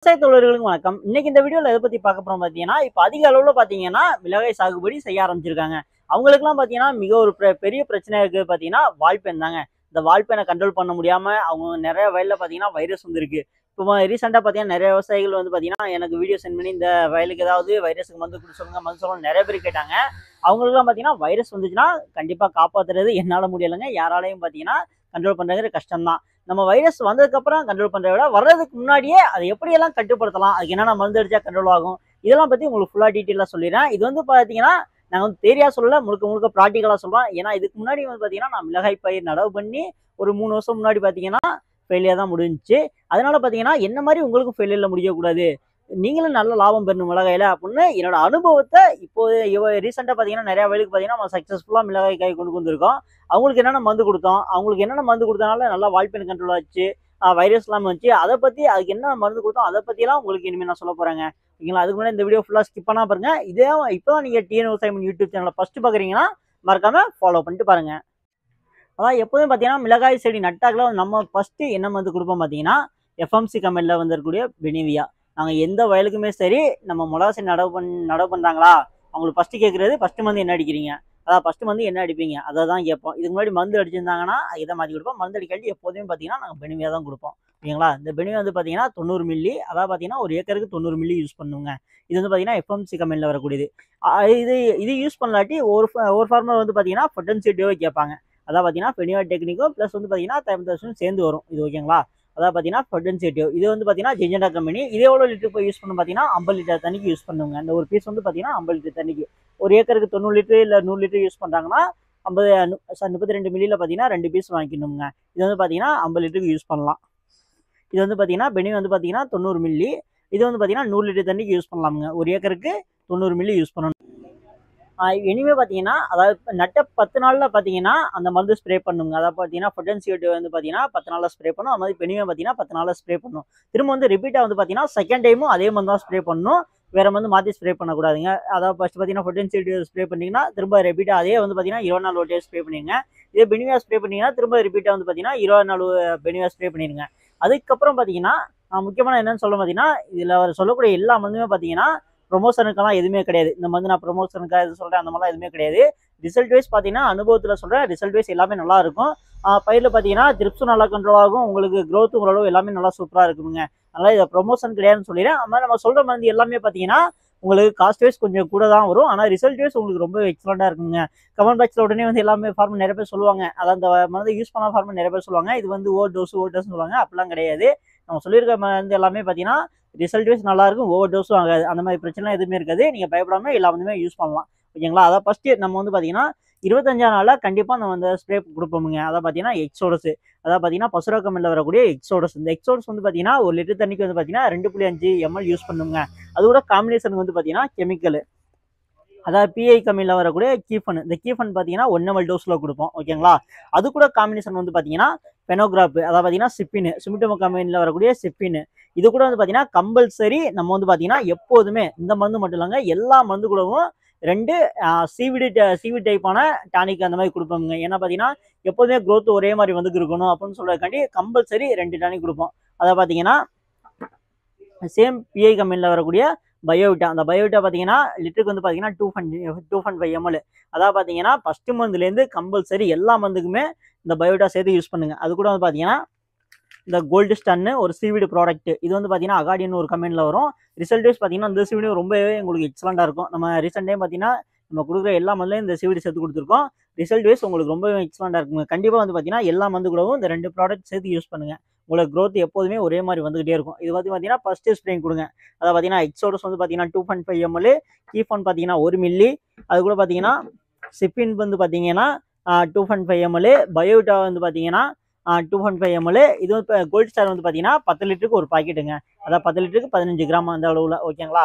விவசாய தொழிலாளர்களுக்கு வணக்கம். இன்னைக்கு இந்த வீடியோல எதை பத்தி பார்க்க போறோம் பார்த்தீங்கன்னா, இப்ப அதிக அளவுல பார்த்தீங்கன்னா, மிளகாய் சாகுபடி செய்ய ஆரம்பிச்சிருக்காங்க. அவங்களுக்கெல்லாம் பார்த்தீங்கன்னா, மிக ஒரு பெரிய பிரச்சனையா இருக்குது பார்த்தீங்கன்னா, வால்பேன் தாங்க. இந்த வால்பேனை கண்ட்ரோல் பண்ண முடியாம, அவங்க நெறைய வயல்ல பார்த்தீங்கன்னா, வைரஸ் வந்துருக்கு. இப்போ ரீசெண்டா பார்த்தீங்கன்னா, நெறைய விவசாயிகள் வந்து பார்த்தீங்கன்னா, எனக்கு வீடியோ சென்ட் பண்ணி இந்த வயலுக்கு ஏதாவது வைரஸுக்கு மருந்து குடுக்க சொல்லுங்க, மருந்து சொல்லுங்க நெறைய பேர் கேட்டாங்க. அவங்களுக்கெல்லாம் பார்த்தீங்கன்னா, வைரஸ் வந்துச்சுன்னா கண்டிப்பா காப்பாத்துறது என்னால முடியலைங்க. யாராலயும் பார்த்தீங்கன்னா, கண்ட்ரோல் பண்றது கஷ்டம் தான். நம்ம வைரஸ் வந்ததுக்கப்புறம் கண்ட்ரோல் பண்றத விட, வர்றதுக்கு முன்னாடியே அதை எப்படியெல்லாம் கட்டுப்படுத்தலாம், அதுக்கு என்னென்ன மருந்து அடிச்சா கண்ட்ரோல் ஆகும், இதெல்லாம் பத்தி உங்களுக்கு ஃபுல்லா டீட்டெயிலா சொல்லிடுறேன். இது வந்து பார்த்தீங்கன்னா, நாங்க வந்து தியரியா சொல்லல, முழுக்க முழுக்க ப்ராக்டிகலா சொல்றோம். ஏன்னா இதுக்கு முன்னாடி வந்து பார்த்தீங்கன்னா, நான் மிளகாய் பயிர் நடவு பண்ணி ஒரு 3 வருஷம் முன்னாடி பார்த்தீங்கன்னா, ஃபெயிலியர் தான் முடிஞ்சுச்சு. அதனால பார்த்தீங்கன்னா, என்ன மாரி உங்களுக்கும் ஃபெயிலியர்ல முடியக்கூடாது, நீங்களும் நல்ல லாபம் பெறணும் மிளகாயில அப்படின்னு என்னோட அனுபவத்தை இப்போ ரீசெண்டா பார்த்தீங்கன்னா, நிறைய வயலுக்கு பார்த்தீங்கன்னா நம்ம சக்ஸஸ்ஃபுல்லா மிளகாய் காய் கொண்டு வந்திருக்கோம். அவங்களுக்கு என்னென்ன மருந்து கொடுத்தோம், அவங்களுக்கு என்னென்ன மருந்து கொடுத்தனால நல்லா வால்பேன் கண்ட்ரோல் ஆச்சு, வைரஸ் இல்லாமல் வந்துச்சு, அதை பற்றி அதுக்கு என்ன மருந்து கொடுத்தோம் அதை பற்றிலாம் உங்களுக்கு இனிமேல் நான் சொல்ல போகிறேங்க. ஓகேங்களா? அதுக்கு முன்னாடி இந்த வீடியோ ஃபுல்லாக ஸ்கிப் பண்ணா பாருங்க. இதே இப்போ தான் நீங்கள் டிஎன் விவசாயம் யூடியூப் சேனலை ஃபஸ்ட்டு பார்க்குறீங்கன்னா மறக்காம ஃபாலோ பண்ணிட்டு பாருங்க. அதான் எப்போதும் பார்த்தீங்கன்னா, மிளகாய் செடி நட்டாக்கல நம்ம ஃபஸ்ட்டு என்ன மருந்து கொடுப்போம் பார்த்தீங்கன்னா, எஃப்எம்சி கம்பெனியில் வந்திருக்கக்கூடிய பெனிவியா. நாங்கள் எந்த வயலுக்குமே சரி, நம்ம மிளகா செடி நடவு பண்ணுறாங்களா, அவங்களுக்கு ஃபஸ்ட்டு கேட்குறது ஃபஸ்ட்டு மருந்து என்ன அடிக்கிறீங்க, அதான் ஃபஸ்ட்டு மருந்து என்ன அடிப்பீங்க, அதை தான் கேட்போம். இதுக்கு முன்னாடி மருந்து அடிச்சிருந்தாங்கன்னா இதை மாற்றி கொடுப்போம். மருந்து அடிக்காட்டி எப்போதுமே பார்த்தீங்கன்னா நாங்கள் பெனிவியா தான் கொடுப்போம். ஓகேங்களா? இந்த பெனிவியா வந்து பார்த்தீங்கன்னா 90 மில்லி, அதாவது பார்த்தீங்கன்னா ஒரு ஏக்கருக்கு 90 மில்லி யூஸ் பண்ணுங்க. இது வந்து பார்த்தீங்கன்னா எஃப்எம்சி கம்பெனியில் வரக்கூடியது. இது இது யூஸ் பண்ணலாட்டி ஒரு ஃபார்மர் வந்து பார்த்தீங்கன்னா பொட்டன்சியேட்டிவோ கேட்பாங்க. அதான் பார்த்தீங்கன்னா பெனிவா டெக்னிக்கும் ப்ளஸ் வந்து பார்த்தீங்கன்னா டைம் சேர்ந்து வரும். இது ஓகேங்களா? அதான் பார்த்தீங்கன்னா பொட்டன்சியேட்டிவ். இது வந்து பார்த்தீங்கன்னா ஜெஞ்சண்டா கம்பெனி. இதே எவ்வளோ லிட்டர் போய் யூஸ் பண்ணணும் பார்த்தீங்கன்னா 50 லிட்டர் தண்ணிக்கு யூஸ் பண்ணுங்க. அந்த ஒரு பீஸ் வந்து பார்த்தீங்கன்னா 50 லிட்டர் தண்ணிக்கு. ஒரு ஏக்கருக்கு 90 லிட்டர் இல்லை 100 லிட்டர் யூஸ் பண்ணுறாங்கன்னா 32 மில்லியில் பார்த்தீங்கன்னா 2 பீஸ் வாங்கிக்கணுங்க. இது வந்து பார்த்தீங்கன்னா 50 லிட்டருக்கு யூஸ் பண்ணலாம். இது வந்து பார்த்தீங்கன்னா பெனி வந்து பார்த்தீங்கன்னா 90 மில்லி. இது வந்து பார்த்தீங்கன்னா 100 லிட்டர் தண்ணிக்கு யூஸ் பண்ணலாமுங்க. ஒரு ஏக்கருக்கு 90 மில்லி யூஸ் பண்ணணும். இனிமே பார்த்தீங்கன்னா, அதாவது நட்ட 10 நாள்ல பார்த்தீங்கன்னா, அந்த மருந்து ஸ்ப்ரே பண்ணுங்க. அதாவது பார்த்தீங்கன்னா, பொட்டன்சியேட்டிவ் வந்து பார்த்தீங்கன்னா 10 நாள்ல ஸ்ப்ரே பண்ணும். அது மாதிரி பெனிவே பார்த்தீங்கன்னா 10 நாள்ல ஸ்ப்ரே பண்ணும். திரும்ப வந்து ரிப்பீட்டா வந்து பார்த்தீங்கன்னா, செகண்ட் டைமும் அதே மருந்து தான் ஸ்ப்ரே பண்ணணும். வேற மருந்து மாற்றி ஸ்ப்ரே பண்ணக்கூடாதுங்க. அதாவது ஃபர்ஸ்ட் பார்த்தீங்கன்னா, பொட்டன்சியேட்டிவ் ஸ்ப்ரே பண்ணீங்கன்னா, திரும்ப ரிப்பீட்டா அதே வந்து பார்த்தீங்கன்னா 20 நாள் ஒரு டைம் ஸ்ப்ரே பண்ணிடுங்க. இதே பெனிவே ஸ்ப்ரே பண்ணீங்கன்னா, திரும்ப ரிப்பீட்டா வந்து பார்த்தீங்கன்னா 20 நாள் பெனிவே ஸ்ப்ரே பண்ணிடுங்க. அதுக்கப்புறம் பார்த்தீங்கன்னா, முக்கியமான என்னன்னு சொல்ல பார்த்தீங்கன்னா, இதில் அவர் சொல்லக்கூடிய எல்லா மருந்துமே பார்த்தீங்கன்னா, ப்ரொமோஷனுக்கெல்லாம் எதுவுமே கிடையாது. இந்த மாதிரி நான் ப்ரொமோஷனுக்காக இது சொல்கிறேன் அந்த மாதிரிலாம் எதுவுமே கிடையாது. ரிசல்ட் வைஸ் பார்த்தீங்கன்னா, அனுபவத்தில் சொல்கிறேன், ரிசல்ட் வைஸ் எல்லாமே நல்லா இருக்கும். பயிரில் பார்த்தீங்கன்னா த்ரிப்ஸும் நல்லா கண்ட்ரோல் ஆகும், உங்களுக்கு க்ரோத் ஓரளவு எல்லாமே நல்லா சூப்பராக இருக்குங்க. அதனால் இதை ப்ரொமோஷன் கிடையாதுன்னு சொல்லிடுறேன். அது மாதிரி நம்ம சொல்கிற மருந்து எல்லாமே பார்த்தீங்கன்னா, உங்களுக்கு காஸ்ட் வைஸ் கொஞ்சம் கூட தான் வரும். ஆனால் ரிசல்ட் வைஸ் உங்களுக்கு ரொம்ப எக்ஸலண்ட்டாக இருக்குங்க. கமெண்ட் பாக்ஸில் உடனே வந்து எல்லாமே ஃபார்மர் நிறைய பேர் சொல்லுவாங்க, அதான் அந்த மருந்து யூஸ் பண்ண ஃபார்மர் நிறைய பேர் சொல்லுவாங்க, இது வந்து ஓவர் டோஸ்ன்னு சொல்லுவாங்க. அப்படிலாம் கிடையாது. நம்ம சொல்லியிருக்க மருந்து எல்லாமே பார்த்தீங்கன்னா ரிசல்ட் வைஸ் நல்லா இருக்கும், ஓவர் டோஸும் ஆகாது. அந்த மாதிரி பிரச்சனை எதுவுமே இருக்காது. நீங்கள் பயப்படாமல் எல்லா மருந்துமே யூஸ் பண்ணலாம். ஓகேங்களா? அதான் ஃபஸ்ட்டு நம்ம வந்து பார்த்தீங்கன்னா 25ஆம் நாளில் கண்டிப்பாக நம்ம அந்த ஸ்ப்ரே கொடுப்போமுங்க. அதான் பார்த்தீங்கன்னா எக்ஸோடஸ். அதாவது பார்த்தீங்கன்னா பசுரா கம்பெனியில் வரக்கூடிய எக்ஸோடஸ். இந்த எக்ஸோடஸ் வந்து பார்த்தீங்கன்னா ஒரு லிட்டர் தண்ணிக்கு வந்து பார்த்தீங்கன்னா 2.5 ml யூஸ் பண்ணுங்க. அதோட காம்பினேஷன் வந்து பார்த்தீங்கன்னா கெமிக்கல், அதாவது பிஐ கம்பெனியில் வரக்கூடிய கீஃபன். இந்த கீஃபன் பார்த்தீங்கன்னா 1 ml டோஸில் கொடுப்போம். ஓகேங்களா? அது கூட காம்பினேஷன் வந்து பார்த்தீங்கன்னா பெனோகிராப், அதாவது பார்த்தீங்கன்னா சிப்பின், சுமிட்டோமோ கம்பெனியில் வரக்கூடிய சிப்பின். இது கூட வந்து பார்த்தீங்கன்னா கம்பல்சரி நம்ம வந்து பார்த்தீங்கன்னா எப்போதுமே இந்த மருந்து மட்டும் இல்லைங்க, எல்லா மருந்து கூடவும் 2 சிவிடி டைப்பான டானிக் அந்த மாதிரி கொடுப்போங்க. ஏன்னா பார்த்தீங்கன்னா எப்போதுமே க்ரோத் ஒரே மாதிரி வந்து இருக்கணும் அப்படின்னு சொல்றதுக்காண்டி கம்பல்சரி 2 டானிக் கொடுப்போம். அதை பார்த்தீங்கன்னா சேம் பிஐ கம்பெனியில் வரக்கூடிய பயோவிட்டா. அந்த பயோவிட்டா பார்த்தீங்கன்னா லிட்டருக்கு வந்து பார்த்தீங்கன்னா 2.5 ml. அதாவது பார்த்தீங்கன்னா ஃபஸ்ட்டு மந்த்லேருந்து கம்பல்சரி எல்லா மருந்துக்குமே இந்த பயோவிட்டா சேர்த்து யூஸ் பண்ணுங்க. அது கூட வந்து பார்த்தீங்கன்னா இந்த கோல்டு ஸ்டன்னு ஒரு சிவிடி ப்ராடக்ட். இது வந்து பார்த்தீங்கன்னா அகாடியன் ஒரு கம்பெனியில் வரும். ரிசல்ட் வைஸ் பார்த்தீங்கன்னா இந்த சிவிடி ரொம்பவே உங்களுக்கு எக்ஸலண்ட்டாக இருக்கும். நம்ம ரீசெண்ட் டைம் பார்த்தீங்கன்னா நம்ம கொடுக்குற எல்லா மருந்துலையும் இந்த சிவிடி சேர்த்து கொடுத்துருக்கோம். ரிசல்ட் வைஸ் உங்களுக்கு ரொம்பவே எக்ஸலண்ட்டாக இருக்குங்க. கண்டிப்பாக வந்து பார்த்தீங்கன்னா எல்லா மருந்து கூடவும் இந்த 2 ப்ராடக்ட் சேர்த்து யூஸ் பண்ணுங்க. உங்களுக்கு க்ரோத் எப்போதுமே ஒரே மாதிரி வந்துகிட்டே இருக்கும். இது வந்து பார்த்தீங்கன்னா ஃபஸ்ட்டு ஸ்ப்ரேயிங் கொடுங்க. அதாவது பார்த்தீங்கன்னா எக்ஸோடஸ் வந்து பார்த்தீங்கன்னா 2.5 ml, கீஃபன் பார்த்தீங்கன்னா 1 மில்லி, அது கூட பார்த்தீங்கன்னா சிப்பின் வந்து பார்த்தீங்கன்னா 2.5 ml, பயோவிட்டா வந்து பார்த்தீங்கன்னா 2.5 ml. இது வந்து கோல்டு ஸ்டார் வந்து பார்த்தீங்கன்னா 10 லிட்டருக்கு ஒரு பாக்கெட்டுங்க. அதாவது 10 லிட்டருக்கு 15 கிராம் அந்த அளவில். ஓகேங்களா?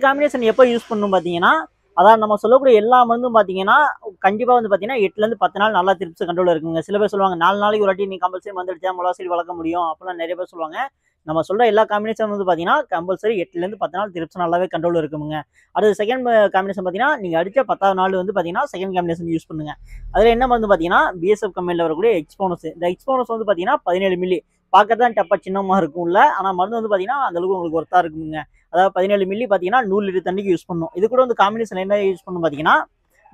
காம்பினேஷன் எப்போ யூஸ் பண்ணணும் பார்த்தீங்கன்னா, அதான் நம்ம சொல்லக்கூடிய எல்லா மருந்தும் பார்த்தீங்கன்னா கண்டிப்பாக வந்து பார்த்தீங்கன்னா 8லேருந்து 10 நாள் நல்லா த்ரிப்ஸ் கண்ட்ரோல் இருக்குங்க. சில பேர் சொல்லுவாங்க 4 நாளைக்கு ஒரு வாட்டி நீ கம்பல்சரி மருந்து அடிச்சா மிளகா செடி வளர்க்க முடியும் அப்படிலாம் நிறைய பேர் சொல்லுவாங்க. நம்ம சொல்கிற எல்லா காம்பினேஷன் வந்து பார்த்தீங்கன்னா கம்பல்சரி 8லேருந்து 10 நாள் த்ரிப்ஸ் நல்லாவே கண்ட்ரோல் இருக்குங்க. அடுத்து செகண்ட் காம்பினேஷன் பார்த்தீங்கன்னா நீங்கள் அடித்த 10ஆவது நாள் வந்து பார்த்தீங்கன்னா செகண்ட் காம்பினேஷன் யூஸ் பண்ணுங்க. அதில் என்ன மருந்து பார்த்தீங்கன்னா பிஎஸ்எஃப் கம்பெனியில் வரக்கூடிய எக்ஸ்போனஸ். இந்த எக்ஸ்போனஸ் வந்து பார்த்தீங்கன்னா 17 மில்லி. பார்க்கறது தான் டப்பா சின்னமாக இருக்கும்ல. ஆனால் மருந்து வந்து பார்த்தீங்கன்னா அந்தளவுக்கு உங்களுக்கு ஒர்த்தாக இருக்குங்க. அதாவது 17 மில்லி பார்த்தீங்கன்னா 100 லிட்டர் தண்ணிக்கு யூஸ் பண்ணணும். இது கூட வந்து காம்பினேஷன் என்ன யூஸ் பண்ணணும் பார்த்தீங்கன்னா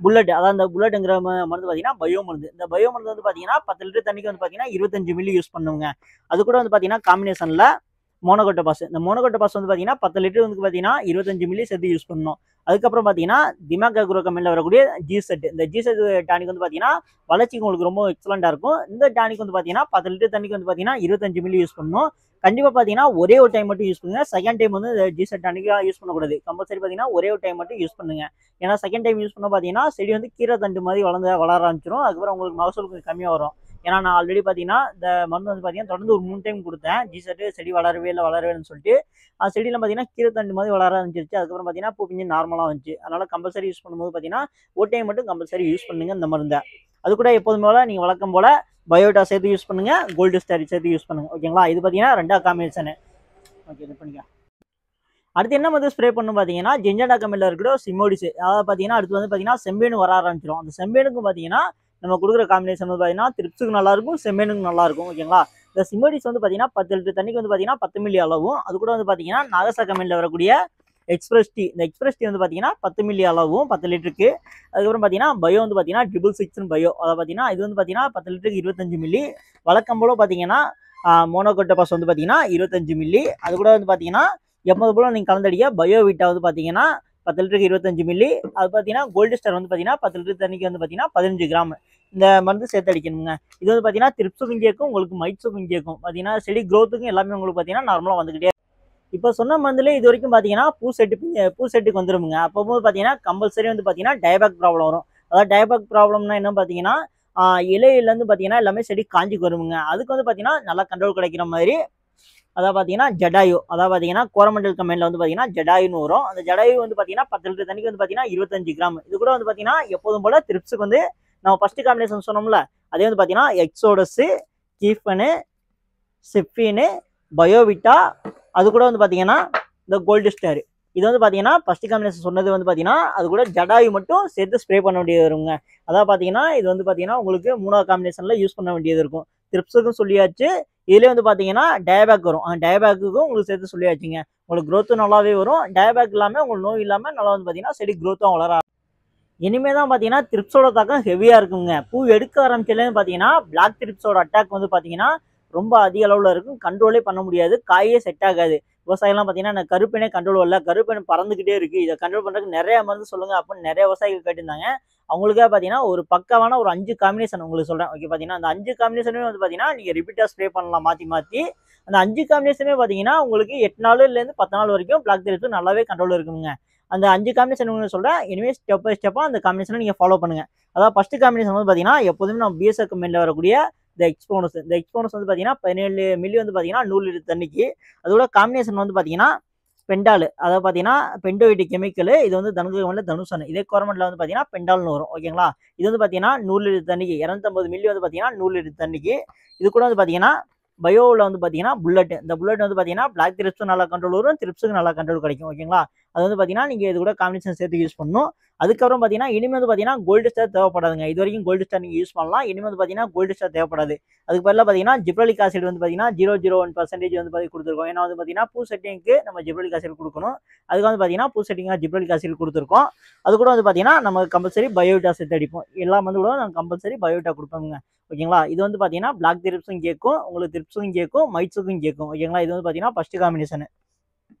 புல்லட். அதாவது அந்த புல்லட்டுங்கிற மருந்து பார்த்தீங்கன்னா பயோ மருந்து. இந்த பயோ மருந்து வந்து பார்த்தீங்கன்னா 10 லிட்டர் தண்ணிக்கு வந்து பார்த்தீங்கன்னா 25 மில்லி யூஸ் பண்ணுங்க. அது கூட வந்து பார்த்தீங்கன்னா காம்பினேஷனில் மோனோகோட்டோபாஸ். இந்த மோனோகோட்டோபாஸ் வந்து பார்த்தீங்கன்னா 10 லிட்டர் வந்து பார்த்தீங்கன்னா 25 மில்லி சேர்த்து யூஸ் பண்ணணும். அதுக்கப்புறம் பார்த்தீங்கன்னா திமாக் அக்ரோ கம்பெனியில் வரக்கூடிய ஜி-செட். இந்த ஜி-செட் டானிக் வந்து பார்த்தீங்கன்னா வளர்ச்சிக்கு உங்களுக்கு ரொம்ப எக்ஸலண்டாக இருக்கும். இந்த டானிக் வந்து பார்த்தீங்கன்னா 10 லிட்டர் தண்ணிக்கு வந்து பார்த்தீங்கன்னா 25 மில்லி யூஸ் பண்ணணும். கண்டிப்பாக பார்த்தீங்கன்னா ஒரே ஒரு டைம் மட்டும் யூஸ் பண்ணுங்க. செகண்ட் டைம் வந்து ஜி-செட் டானிக்காக யூஸ் பண்ணக்கூடாது. கம்பல்சரி பார்த்தீங்கன்னா ஒரே ஒரு டைம் மட்டும் யூஸ் பண்ணுங்க. ஏன்னா செகண்ட் டைம் யூஸ் பண்ண பார்த்தீங்கன்னா செடி வந்து கீரை தண்டு மாதிரி வளர ஆரம்பிச்சிடும். அதுக்கப்புறம் உங்களுக்கு மகசூல் கொஞ்சம் கம்மியாக வரும். ஏன்னா நான் ஆல்ரெடி பார்த்தீங்கன்னா இந்த மருந்து வந்து பார்த்தீங்கன்னா தொடர்ந்து ஒரு 3 டைம் கொடுத்தேன். ஜி-செட் செடி வளரவே இல்லைன்னு சொல்லிட்டு செடியில் பார்த்தீங்கன்னா கீரை தண்டு மாதிரி வளர ஆரம்பிச்சிருச்சு. அதுக்கப்புறம் பார்த்தீங்கன்னா பூ பிஞ்சு நார்மலாக வந்துச்சு. அதனால கம்பல்சரி யூஸ் பண்ணும்போது பார்த்தீங்கன்னா ஒரு டைம் மட்டும் கம்பல்சரி யூஸ் பண்ணுங்க இந்த மருந்தை. அது கூட எப்போதும் போல நீங்கள் வழக்கம் போல பயோட்டா சேர்த்து யூஸ் பண்ணுங்க, கோல்டு ஸ்டார் சேர்த்து யூஸ் பண்ணுங்க. ஓகேங்களா? இது பார்த்தீங்கன்னா 2ஆவது காம்பினேஷனு. ஓகே, இது பண்ணிக்க. அடுத்து என்ன வந்து ஸ்ப்ரே பண்ணணும் பார்த்தீங்கன்னா ஜிஞ்சடா கம்பெனியில் இருக்கிற சிமோடிஸ். அதாவது பார்த்தீங்கன்னா அடுத்து வந்து பார்த்தீங்கன்னா செம்பேனு வர ஆரம்பிச்சிடும். அந்த செம்பேனுக்கும் பார்த்தீங்கன்னா நம்ம கொடுக்குற காம்பினேஷன் வந்து பார்த்தீங்கன்னா த்ரிப்ஸுக்கு நல்லாயிருக்கும், செம்பேனுக்கு நல்லாயிருக்கும். ஓகேங்களா? இந்த சிமோடிஸ் வந்து பார்த்தீங்கன்னா 10 லிட்டர் தண்ணிக்கு வந்து பார்த்தீங்கன்னா 10 மில்லி அளவும், அது கூட வந்து பார்த்தீங்கன்னா நாகசா கம்பெனியில் வரக்கூடிய எக்ஸ்பிரஸ் டீ. இந்த எக்ஸ்பிரஸ் டீ வந்து பார்த்தீங்கன்னா 10 மில்லி அளவும் 10 லிட்டருக்கு. அதுக்கப்புறம் பார்த்தீங்கன்னா பயோ வந்து பார்த்தீங்கன்னா 666 பயோ. அதை பார்த்தீங்கன்னா இது வந்து பார்த்தீங்கன்னா 10 லிட்டருக்கு 25 மில்லி. வழக்கம் போல பார்த்தீங்கன்னா மோனோகோட்டோபாஸ் வந்து பார்த்தீங்கன்னா 25 மில்லி. அது கூட வந்து பார்த்தீங்கன்னா எப்போது போல நீங்கள் கலந்தடிக்க பயோவிட்டா வந்து பார்த்தீங்கன்னா 10 லிட்டருக்கு 25 மில்லி. அது பார்த்தீங்கன்னா கோல்டு ஸ்டார் வந்து பார்த்தீங்கன்னா 10 லிட்டர் தண்ணிக்கு வந்து பார்த்தீங்கன்னா 15 கிராம் இந்த மருந்து சேர்த்து அடிக்கணுங்க. இது வந்து பார்த்தீங்கன்னா த்ரிப்ஸுக்கும் கேட்கும், உங்களுக்கு மைட்ஸுக்கும் கேட்கும். பார்த்தீங்கன்னா செடி க்ரோத்துக்கும் எல்லாமே உங்களுக்கு பார்த்தீங்கன்னா நார்மலாக வந்துக்கிட்டே. இப்போ சொன்ன மருந்துலேயே இது வரைக்கும் பார்த்தீங்கன்னா பூ செட்டுக்கு வந்துருமுங்க. அப்போ பார்த்தீங்கன்னா கம்பல்சரி வந்து பார்த்தீங்கன்னா டயபேக் ப்ராப்ளம் வரும். அதாவது டயபேக் ப்ராப்ளம்னா என்ன பார்த்தீங்கன்னா இலையிலேருந்து பார்த்தீங்கன்னா எல்லாமே செடி காஞ்சிக்கு வருமுங்க. அதுக்கு வந்து பார்த்தீங்கன்னா நல்லா கண்ட்ரோல் கிடைக்கிற மாதிரி அதாவது பார்த்தீங்கன்னா ஜடாயு. அதாவது பார்த்தீங்கன்னா கோரமண்டல் கம்பெனியில் வந்து பார்த்தீங்கன்னா ஜடாயுன்னு வரும். அந்த ஜடாயு வந்து பார்த்தீங்கன்னா 10 லிட்டர் தண்ணிக்கு வந்து பார்த்தீங்கன்னா 25 கிராம். இது கூட வந்து பார்த்தீங்கன்னா எப்போதும் போல த்ரிப்ஸுக்கு வந்து நம்ம ஃபர்ஸ்ட் காம்பினேஷன் சொன்னோம்ல, அதே வந்து பார்த்தீங்கன்னா எக்ஸோடஸு, கீஃபனு, சிப்பின்னு, பயோவிட்டா, அது கூட வந்து பார்த்தீங்கன்னா இந்த கோல்டு ஸ்டார். இது வந்து பார்த்தீங்கன்னா ஃபர்ஸ்ட் காம்பினேஷன் சொன்னது வந்து பார்த்தீங்கன்னா அது கூட ஜடாயு மட்டும் சேர்த்து ஸ்ப்ரே பண்ண வேண்டியது வருங்க. அதாவது பார்த்தீங்கன்னா இது வந்து பார்த்தீங்கன்னா உங்களுக்கு 3ஆவது காம்பினேஷனில் யூஸ் பண்ண வேண்டியது இருக்கும். த்ரிப்ஸுக்கும் சொல்லியாச்சு, இதுலேயே வந்து பார்த்தீங்கன்னா டயபேக் வரும். டயபேக்குக்கும் உங்களுக்கு சேர்த்து சொல்லியாச்சுங்க. உங்களுக்கு க்ரோத்தும் நல்லாவே வரும். டயபேக் இல்லாமல் உங்களுக்கு நோய் இல்லாமல் நல்லா வந்து பார்த்தீங்கன்னா செடி க்ரோத்தும் வளர. இனிமே தான் பார்த்தீங்கன்னா த்ரிப்ஸோட தாக்கம் ஹெவியாக இருக்குங்க. பூ எடுக்க ஆரம்பிச்சதுலேருந்து பார்த்தீங்கன்னா பிளாக் த்ரிப்ஸோட அட்டாக் வந்து பார்த்தீங்கன்னா ரொம்ப அதிக அளவில் இருக்கும். கண்ட்ரோலே பண்ண முடியாது, காயே செட் ஆகாது. விவசாயிகள்லாம் பார்த்தீங்கன்னா நான் கருப்பேனே கண்ட்ரோல் வரல, கருப்பேன் பறந்துக்கிட்டே இருக்குது, இதை கண்ட்ரோல் பண்ணுறதுக்கு நிறைய மருந்து சொல்லுங்கள் அப்படின்னு நிறைய விவசாயிகள் கேட்டிருந்தாங்க. அவங்களுக்காக பார்த்தீங்கன்னா ஒரு பக்காவான ஒரு 5 காம்பினேஷன் உங்களுக்கு சொல்கிறேன். ஓகே, பார்த்தீங்கன்னா அந்த 5 காம்பினேஷனுமே வந்து பார்த்தீங்கன்னா நீங்கள் ரிப்பீட்டாக ஸ்ப்ரே பண்ணலாம் மாற்றி. அந்த 5 காம்பினேஷனுமே பார்த்தீங்கன்னா உங்களுக்கு 8 நாள்லேருந்து 10 நாள் வரைக்கும் பிளாக் த்ரிப்ஸ் நல்லாவே கண்ட்ரோல் இருக்குங்க. அந்த 5 காம்பினேஷன் சொல்கிறேன். இனிமேல் ஸ்டெப் பை ஸ்டெப்பாக அந்த காம்பினேஷனை நீங்கள் ஃபாலோ பண்ணுங்கள். அதாவது ஃபர்ஸ்ட் காம்பினேஷன் வந்து பார்த்தீங்கன்னா எப்போதுமே நம்ம பிஎஸ்ஆர் கம்பெனியில் வரக்கூடிய இந்த எக்ஸ்போனஸ் வந்து பார்த்தீங்கன்னா 17 மில்லி வந்து பார்த்தீங்கன்னா 100 லிட்டர் தண்ணிக்கு. அதோட காம்பினேஷன் வந்து பார்த்தீங்கன்னா பெண்டால். அதாவது பார்த்தீங்கன்னா பெண்டோயிட் கெமிக்கல். இது வந்து தனுசன். இதே கோரமண்டலில் வந்து பார்த்தீங்கன்னா பெண்டால்னு வரும். ஓகேங்களா? இது வந்து பார்த்தீங்கன்னா 100 லிட்டர் தண்ணிக்கு 250 மில்லி வந்து பார்த்தீங்கன்னா 100 லிட்டர் தண்ணிக்கு. இது கூட வந்து பார்த்தீங்கன்னா பயோவில் வந்து பார்த்தீங்கன்னா புல்லட். இந்த புல்லட் வந்து பார்த்தீங்கன்னா பிளாக் த்ரிப்ஸும் நல்லா கண்ட்ரோல் வரும், த்ரிப்ஸுக்கு நல்லா கண்ட்ரோல் கிடைக்கும். ஓகேங்களா? அது வந்து பார்த்தீங்கன்னா நீங்கள் இது கூட காம்பினேஷன் சேர்த்து யூஸ் பண்ணணும். அதுக்கப்புறம் பார்த்தீங்கன்னா இனிமேல் வந்து பார்த்தீங்கன்னா கோல்டு ஸ்டார் தேவைப்படாதுங்க. இது வரைக்கும் கோல்டு ஸ்டார் நீங்கள் யூஸ் பண்ணலாம். இனிமேல் வந்து பார்த்தீங்கன்னா கோல்டு ஸ்டார் தேவைப்படாது. அதுக்கு பதிலாக பார்த்தீங்கன்னா ஜிப்ரலிக் ஆசிட் வந்து பார்த்தீங்கன்னா 0.01% வந்து கொடுத்துருக்கோம். ஏன்னா வந்து பார்த்தீங்கன்னா பூ செட்டிங்க்கு நம்ம ஜிப்ரலிக் ஆசிட் கொடுக்கணும். அதுக்கு வந்து பார்த்தீங்கன்னா பூ செட்டிங்காக ஜிப்ரலிக் ஆசிட் கொடுத்துருக்கோம். அது கூட வந்து பார்த்தீங்கன்னா நம்ம கம்பல்சரி பயோவிட்டா சேர்த்து அடிப்போம். எல்லா மருந்து கூட நம்ம கம்பல்சரி பயோவிட்டா கொடுப்போங்க. ஓகேங்களா? இது வந்து பார்த்தீங்கன்னா பிளாக் த்ரிப்ஸும் கேட்கும், உங்களுக்கு த்ரிப்ஸும் கேட்கும், மைட்ஸுக்கும் கேட்கும். ஓகேங்களா? இது வந்து பார்த்தீங்கன்னா ஃபர்ஸ்ட் காம்பினேஷன்.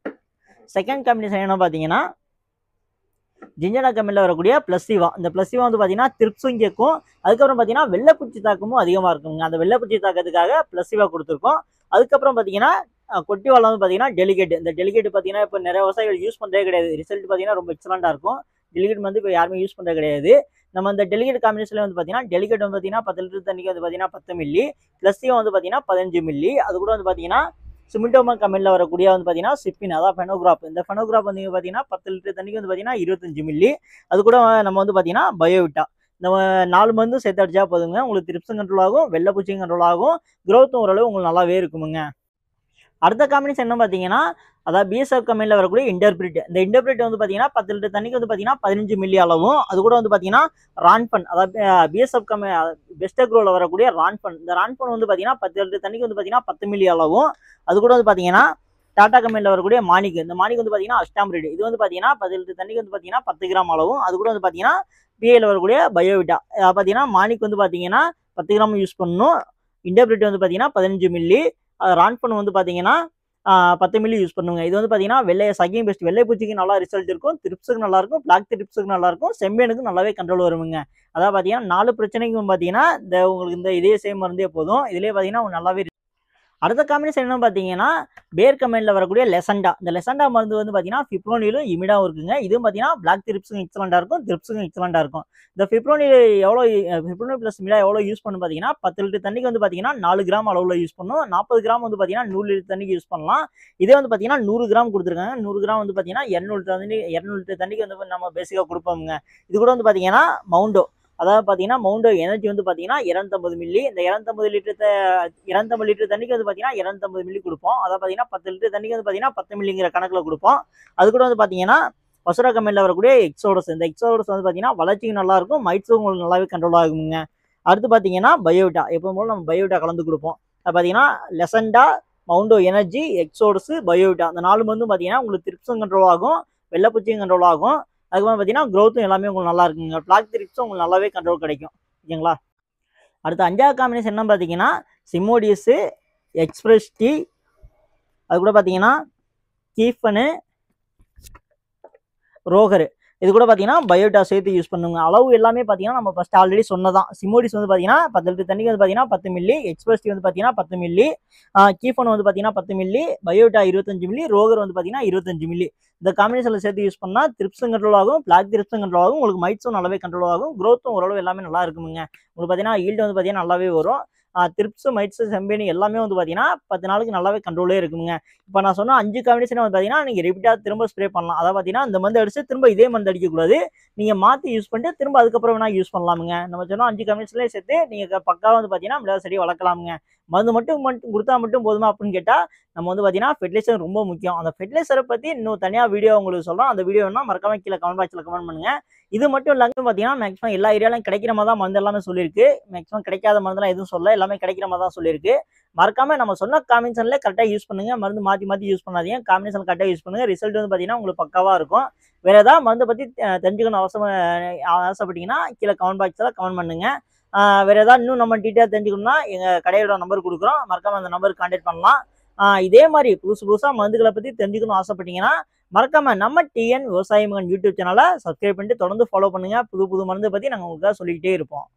செகண்ட் காம்பினேஷன் என்ன பார்த்தீங்கன்னா ஜிஞ்சடா கம்பெனியில் வரக்கூடிய பிளஸிவா. இந்த பிளஸிவா வந்து பார்த்தீங்கன்னா த்ரிப்ஸும் கேட்கும், அதுக்கப்புறம் பார்த்தீங்கன்னா வெள்ளைப்பூச்சி தாக்கமும் அதிகமாக இருக்குங்க. அந்த வெள்ளைப்பூச்சி தாக்கத்துக்காக பிளஸிவா கொடுத்துருக்கோம். அதுக்கப்புறம் பார்த்தீங்கன்னா கொட்டிவால் வந்து பார்த்தீங்கன்னா டெலிகேட். இந்த டெலிகேட் பார்த்தீங்கன்னா இப்போ நிறைய விவசாயிகள் யூஸ் பண்ணுறதே கிடையாது. ரிசல்ட் பார்த்தீங்கன்னா ரொம்ப எக்ஸலண்டாக இருக்கும். டெலிகேட் வந்து இப்போ யாருமே யூஸ் பண்ணுறது கிடையாது. நம்ம இந்த டெலிகேட் காம்பினேஷன்ல வந்து பார்த்தீங்கன்னா டெலிகேட் வந்து பார்த்தீங்கன்னா 10 லிட்டர் தண்ணிக்கு வந்து பார்த்தீங்கன்னா 10 மில்லி, பிளஸிவா வந்து பார்த்தீங்கன்னா 15 மில்லி. அது கூட வந்து பார்த்தீங்கன்னா சிமிண்டோமா கம்பெனியில் வரக்கூடிய வந்து பார்த்தீங்கன்னா சிப்பின், அதாவது ஃபெனோகிராப். இந்த ஃபெனோகிராப் வந்து பார்த்தீங்கன்னா 10 லிட்டர் தண்ணிக்கு வந்து பார்த்தீங்கன்னா 25 மில்லி. அது கூட நம்ம வந்து பார்த்தீங்கன்னா பயோவிட்டா. இந்த 4 மருந்து சேர்த்து அடிச்சா போதுங்க. உங்களுக்கு த்ரிப்ஸும் கண்ட்ரோல் ஆகும், வெள்ளைப்பூச்சியும் கண்ட்ரோல் ஆகும், க்ரோத்தும் ஓரளவு உங்களுக்கு நல்லாவே இருக்குமுங்க. அடுத்த காம்பினேஷன் என்ன பார்த்தீங்கன்னா, அதாவது பிஎஸ்எஃப் கம்பெனில வரக்கூடிய இன்டர்பிரிட். இந்த இன்டர்பிரிட் வந்து பார்த்தீங்கன்னா 10 லிட்டர் தண்ணிக்கு வந்து பார்த்தீங்கன்னா 15 மில்லி அளவும், அது கூட வந்து பார்த்தீங்கன்னா ரான்பன், அதாவது பிஎஸ்எஃப் பெஸ்ட் அக்ரோல வரக்கூடிய ரான்பன். இந்த ரான்பன் வந்து பார்த்தீங்கன்னா 10 லிட்டர் தண்ணிக்கு வந்து பார்த்தீங்கன்னா 10 மில்லி அளவும், அது கூட வந்து பார்த்தீங்கன்னா டாடா கம்பெனில வரக்கூடிய மாணிக். இந்த மாணிக் வந்து பார்த்தீங்கன்னா அஸ்டாம்பிரிட். இது வந்து பார்த்தீங்கன்னா 10 லிட்டர் தண்ணிக்கு வந்து பார்த்தீங்கன்னா 10 கிராம் அளவும், அது கூட வந்து பார்த்தீங்கன்னா பிஏல வரக்கூடிய பயோவிட்டா. பார்த்தீங்கன்னா மாணிக் வந்து பார்த்தீங்கன்னா 10 கிராம் யூஸ் பண்ணணும். இன்டர்பிரிட் வந்து பார்த்தீங்கன்னா 15 மில்லி. ரான்பன் வந்து பார்த்தீங்கன்னா 10 மில்லி யூஸ் பண்ணுங்க. இது வந்து பார்த்தீங்கன்னா சகிங் பெஸ்ட் வெள்ளை பூச்சிக்கு நல்லா ரிசல்ட் இருக்கும், த்ரிப்ஸுக்கு நல்லா இருக்கும், பிளாக் த்ரிப்ஸுக்கு நல்லா இருக்கும், செம்பேனுக்கு நல்லாவே கண்ட்ரோல் வருமுங்க. அதாவது பார்த்தீங்கன்னா 4 பிரச்சனைக்கும் பார்த்தீங்கன்னா உங்களுக்கு இந்த இதே சேம் மருந்தே போதும். இதுலேயே பார்த்தீங்கன்னா நல்லாவே. அடுத்த காம்பினேஷன் என்ன பார்த்தீங்கன்னா பேர் கம்பெனியில் வரக்கூடிய லெசண்டா. இந்த லெசண்டா மருந்து வந்து பார்த்தீங்கன்னா ஃபிப்ரோனிலும் இமிடாவும் இருக்குங்க. இதுவும் பார்த்தீங்கன்னா பிளாக் த்ரிப்ஸுக்கும் எக்ஸலண்டாக இருக்கும், த்ரிப்ஸுக்கும் எக்ஸலண்டாக இருக்கும். இந்த ஃபிப்ரோனில் ஃபிப்ரோனில் ப்ளஸ் இமிடா எவ்வளோ யூஸ் பண்ணு பார்த்தீங்கன்னா 10 லிட்டர் தண்ணிக்கு வந்து பார்த்தீங்கன்னா 4 கிராம் அளவில் யூஸ் பண்ணும். 40 கிராம் வந்து பார்த்தீங்கன்னா 100 லிட்டர் தண்ணிக்கு யூஸ் பண்ணலாம். இதே வந்து பார்த்தீங்கன்னா 100 கிராம் கொடுத்துருக்காங்க. 100 கிராம் வந்து பார்த்தீங்கன்னா 200 லிட்டர் தண்ணிக்கு வந்து நம்ம பேசிக்காக கொடுப்போமுங்க. இது கூட வந்து பார்த்தீங்கன்னா மவுண்டோ, அதாவது பார்த்தீங்கன்னா மவுண்டோ எனர்ஜி வந்து பார்த்தீங்கன்னா 250 மில்லி. இந்த 250 லிட்டர் தண்ணிக்கு வந்து பார்த்தீங்கன்னா 250 மில்லி கொடுப்போம். அதாவது பார்த்தீங்கன்னா 10 லிட்டர் தண்ணிக்கு வந்து பார்த்தீங்கன்னா 10 மில்லிங்கிற கணக்கில் கொடுப்போம். அது கூட வந்து பார்த்தீங்கன்னா பசுரா கம்பெனியில் வரக்கூடிய எக்ஸோடஸ். இந்த எக்ஸோடஸ் வந்து பார்த்தீங்கன்னா வளர்ச்சிக்கு நல்லா இருக்கும், மைட்ஸும் உங்களுக்கு நல்லாவே கண்ட்ரோல் ஆகுங்க. அடுத்து பார்த்தீங்கன்னா பயோவிட்டா. எப்போ போல நம்ம பயோவிட்டா கலந்து கொடுப்போம். அது பார்த்தீங்கன்னா லெசண்டா, மவுண்டோ எனர்ஜி, எக்ஸோடஸ், பயோவிட்டா. இந்த 4 வந்து பார்த்தீங்கன்னா உங்களுக்கு த்ரிப்ஸும் கண்ட்ரோல் ஆகும், வெள்ளைப்பூச்சியும் கண்ட்ரோல் ஆகும். அதுக்கப்புறம் பார்த்தீங்கன்னா க்ரோத்தும் எல்லாமே உங்களுக்கு நல்லா இருக்குங்க. பிளாக் த்ரிப்ஸும் உங்களுக்கு நல்லாவே கண்ட்ரோல் கிடைக்கும். ஓகேங்களா? அடுத்து 5வது காம்பினேஷன் என்ன பார்த்தீங்கன்னா சிமோடியஸு, எக்ஸ்பிரஸ் டீ, அது கூட பார்த்தீங்கன்னா கீஃபனு, ரோகரு. இது கூட பார்த்தீங்கன்னா பயோவிட்டா சேர்த்து யூஸ் பண்ணுங்க. அளவு எல்லாமே பார்த்தீங்கன்னா நம்ம ஃபர்ஸ்ட் ஆல்ரெடி சொன்னதான். சிமோடிஸ் வந்து பார்த்தீங்கன்னா 10 லிட்டர் தண்ணிக்கு வந்து பார்த்தீங்கன்னா 10 மில்லி, எக்ஸ்பிரஸ் டீ வந்து பார்த்தீங்கன்னா 10 மில்லி, கீஃபன் வந்து பார்த்தீங்கன்னா 10 மில்லி, பயோவிட்டா 25 மில்லி, ரோகர் வந்து பார்த்தீங்கன்னா 25 மில்லி. இந்த காம்பினேஷனில் சேர்த்து யூஸ் பண்ணால் த்ரிப்ஸும் கண்ட்ரோல் ஆகும், பிளாக் த்ரிப்ஸும் கண்ட்ரோல் ஆகும், உங்களுக்கு மைட்ஸும் நல்லாவே கண்ட்ரோல் ஆகும், க்ரோத்தும் ஓரளவு எல்லாமே நல்லா இருக்குமுங்க. உங்களுக்கு பார்த்தீங்கன்னா ஈல்டு வந்து பார்த்தீங்கன்னா நல்லாவே வரும். த்ரிப்ஸு, மைட்ஸு, செம்பேனி எல்லாமே வந்து பார்த்தீங்கன்னா 10 நாளுக்கு நல்லாவே கண்ட்ரோலே இருக்குங்க. இப்போ நான் சொன்ன 5 காம்பினேஷன் வந்து பார்த்தீங்கன்னா நீங்கள் ரிப்பீட்டாக திரும்ப ஸ்ப்ரே பண்ணலாம். அதாவது பார்த்தீங்கன்னா இந்த மருந்து அடிச்சு திரும்ப இதே மருந்து அடிக்கக்கூடாது. நீங்கள் மாற்றி யூஸ் பண்ணிட்டு திரும்ப அதுக்கப்புறம் வேணால் யூஸ் பண்ணலாமுங்க. நம்ம சொன்ன 5 காம்பினேஷன்லேயே சேர்த்து நீங்கள் பக்காவாக வந்து பார்த்தீங்கன்னா மிளகா செடி வளர்க்கலாமுங்க. மருந்து மட்டும் கொடுத்தா மட்டும் போதுமா அப்படின்னு கேட்டால் நம்ம வந்து பார்த்தீங்கன்னா ஃபெர்டிலைசர் ரொம்ப முக்கியம். அந்த ஃபெர்டிலைசரை பற்றி இன்னும் தனியாக வீடியோ உங்களுக்கு சொல்கிறோம். அந்த வீடியோ வேணால் மறக்காம கீழே கமெண்ட் பாக்ஸில் கமெண்ட் பண்ணுங்கள். இது மட்டும் இல்லாமல் பார்த்தீங்கன்னா மேக்ஸிமம் எல்லா ஏரியாலையும் கிடைக்கிற மாதிரி தான் மருந்து எல்லாமே சொல்லியிருக்கு. மேக்ஸிமம் கிடைக்காத மருந்துலாம் எதுவும் சொல்ல, எல்லாமே கிடைக்கிற மாதிரி தான் சொல்லியிருக்கு. மறக்காம நம்ம சொன்ன காம்பினேஷன்ல கரெக்டாக யூஸ் பண்ணுங்க. மருந்து மாற்றி யூஸ் பண்ணாதீங்க. காம்பினேஷன் கரெக்டாக யூஸ் பண்ணுங்க. ரிசல்ட் வந்து பார்த்தீங்கன்னா உங்களுக்கு பக்காவாக இருக்கும். வேற ஏதாவது மருந்தை பற்றி தெரிஞ்சுக்கணும் ஆசைப்பட்டீங்கன்னா கீழே கமெண்ட் பாக்ஸில் கமெண்ட் பண்ணுங்க. வேற ஏதாவது இன்னும் நம்ம டீட்டெயில் தெரிஞ்சுக்கணும்னா எங்கள் கடையோட நம்பர் கொடுக்குறோம். மறக்காம அந்த நம்பருக்கு கான்டாக்ட் பண்ணலாம். இதே மாதிரி புதுசாக மருந்துகளை பற்றி தெரிஞ்சுக்கணும் ஆசைப்பட்டீங்கன்னா மறக்காம நம்ம டிஎன் விவசாய மகன் யூடியூப் சேனலை சப்ஸ்கிரைப் பண்ணிட்டு தொடர்ந்து ஃபாலோ பண்ணுங்க. புது மருந்தை பற்றி நாங்கள் உங்களுக்காக சொல்லிக்கிட்டே இருப்போம்.